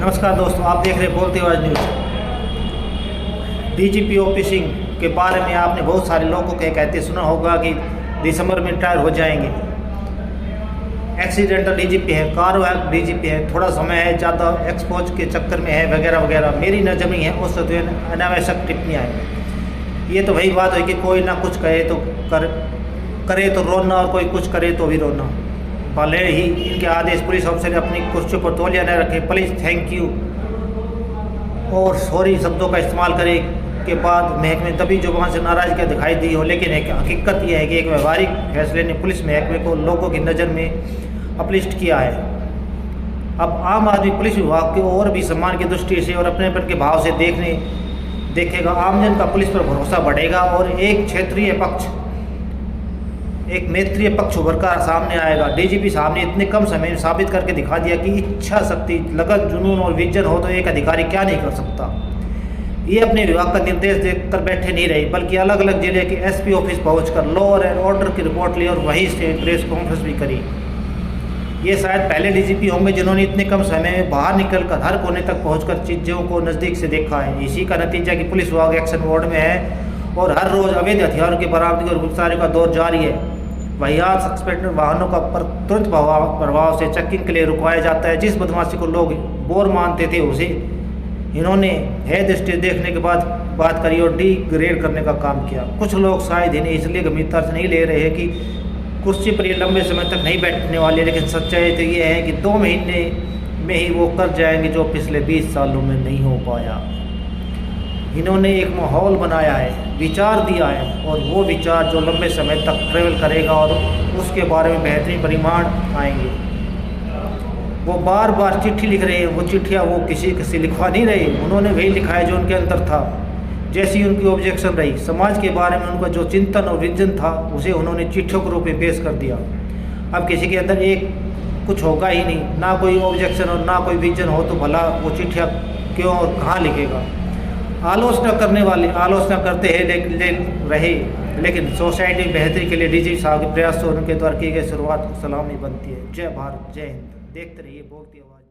नमस्कार दोस्तों, आप देख रहे हैं बोलते आवाज न्यूज़। डीजीपी ओपी सिंह के बारे में आपने बहुत सारे लोगों के कहते सुना होगा कि दिसंबर में रिटायर हो जाएंगे। एक्सीडेंटल डीजीपी है, कारवाक डीजीपी है, थोड़ा समय है, ज़्यादा एक्सपोज के चक्कर में है वगैरह वगैरह। मेरी नज़र में है उस अनावश्यक टिप्पणियाँ हैं। ये तो वही बात है कि कोई ना कुछ कहे तो करे तो रोना और कोई कुछ करे तो भी रोना। भले ही इनके आदेश पुलिस अफसर अपनी कुर्सी पर तौलिया न रखे, प्लीज़ थैंक यू और सॉरी शब्दों का इस्तेमाल करे के बाद महकमे तभी जुबान से नाराज़गी दिखाई दी हो। लेकिन एक हकीकत यह है कि एक व्यवहारिक फैसले ने पुलिस महकमे को लोगों की नज़र में अपलिफ्ट किया है। अब आम आदमी पुलिस विभाग को और भी सम्मान की दृष्टि से और अपनेपन के भाव से देखेगा। आमजन का पुलिस पर भरोसा बढ़ेगा और एक मैत्रीय पक्ष उभर कर सामने आएगा। डीजीपी साहब ने इतने कम समय में साबित करके दिखा दिया कि इच्छा शक्ति, लगन, जुनून और विजन हो तो एक अधिकारी क्या नहीं कर सकता। ये अपने विभाग का निर्देश देखकर बैठे नहीं रहे, बल्कि अलग अलग जिले के एसपी ऑफिस पहुंचकर लॉ एंड ऑर्डर की रिपोर्ट ली और वहीं से प्रेस कॉन्फ्रेंस भी करी। ये शायद पहले डीजीपी होंगे जिन्होंने इतने कम समय में बाहर निकलकर हर कोने तक पहुंचकर चीज़ों को नज़दीक से देखा है। इसी का नतीजा कि पुलिस विभाग एक्शन मोड में है और हर रोज़ अवैध हथियारों की बरामदगी और गिरफ्तारी का दौर जारी है। वहियात सस्पेक्टेड वाहनों का पर तुरंत प्रभाव से चेकिंग के लिए रुकवाया जाता है। जिस बदमाशी को लोग बोर मानते थे उसे इन्होंने है दृष्टि देखने के बाद बात करी और डिग्रेड करने का काम किया। कुछ लोग शायद इन्हें इसलिए गंभीरता से नहीं ले रहे हैं कि कुर्सी पर ये लंबे समय तक नहीं बैठने वाले, लेकिन सच्चाई तो ये है कि 2 महीने में ही वो कर जाएंगे जो पिछले 20 सालों में नहीं हो पाया। इन्होंने एक माहौल बनाया है, विचार दिया है और वो विचार जो लंबे समय तक ट्रेवल करेगा और उसके बारे में बेहतरीन परिमाण आएंगे। वो बार बार चिट्ठी लिख रहे हैं, वो चिट्ठियाँ वो किसी लिखवा नहीं रहे, उन्होंने वही लिखा है जो उनके अंदर था। जैसी उनकी ऑब्जेक्शन रही, समाज के बारे में उनका जो चिंतन और विजन था उसे उन्होंने चिट्ठियों के रूप में पेश कर दिया। अब किसी के अंदर एक कुछ होगा ही नहीं, ना कोई ऑब्जेक्शन और ना कोई विजन हो तो भला वो चिट्ठियाँ क्यों और कहाँ लिखेगा। आलोचना करने वाले आलोचना करते हैं रहे, लेकिन सोसाइटी की बेहतरी के लिए डीजीपी साहब के प्रयास से उनके द्वारा की गई शुरुआत सलामी बनती है। जय भारत, जय हिंद। देखते रहिए बोलती आवाज़।